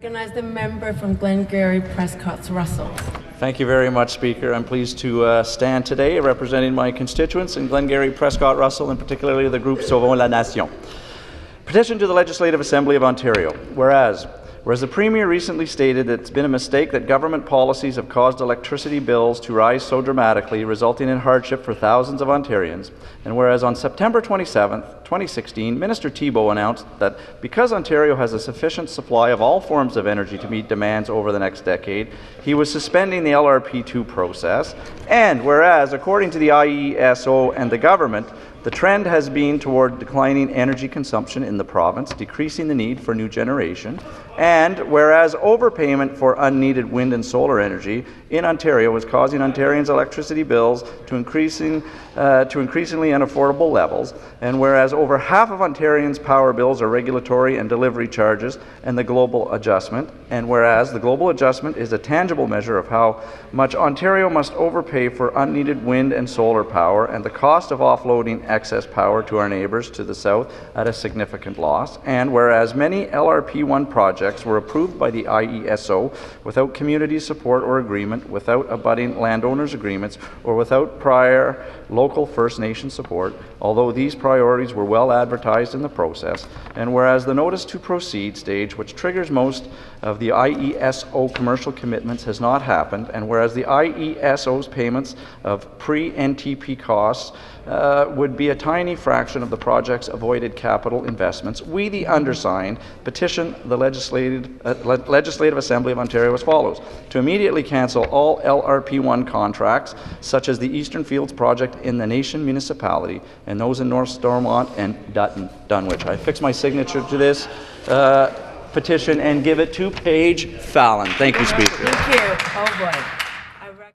Recognize the member from Glengarry-Prescott-Russell. Thank you very much, Speaker. I'm pleased to stand today representing my constituents in Glengarry-Prescott-Russell, and particularly the group Sauvons la Nation. Petition to the Legislative Assembly of Ontario. Whereas the Premier recently stated that it's been a mistake that government policies have caused electricity bills to rise so dramatically, resulting in hardship for thousands of Ontarians, and whereas on September 27, 2016, Minister Thibeault announced that because Ontario has a sufficient supply of all forms of energy to meet demands over the next decade, he was suspending the LRP2 process, and whereas, according to the IESO and the government, the trend has been toward declining energy consumption in the province, decreasing the need for new generation, and whereas overpayment for unneeded wind and solar energy in Ontario is causing Ontarians' electricity bills to increasingly unaffordable levels, and whereas over half of Ontarians' power bills are regulatory and delivery charges and the global adjustment, and whereas the global adjustment is a tangible measure of how much Ontario must overpay for unneeded wind and solar power and the cost of offloading excess power to our neighbours to the south at a significant loss, and whereas many LRP1 projects were approved by the IESO without community support or agreement, without abutting landowners' agreements, or without prior local First Nation support, although these priorities were well advertised in the process, and whereas the notice to proceed stage, which triggers most of the IESO commercial commitments, has not happened, and whereas the IESO's payments of pre-NTP costs would be a tiny fraction of the project's avoided capital investments, we, the undersigned, petition the Legislative Assembly of Ontario as follows: to immediately cancel all LRP1 contracts, such as the Eastern Fields project in the Nation municipality and those in North Stormont and Dunwich. I fix my signature to this petition and give it to Paige Fallon. Thank you, Speaker. Thank you. Oh boy.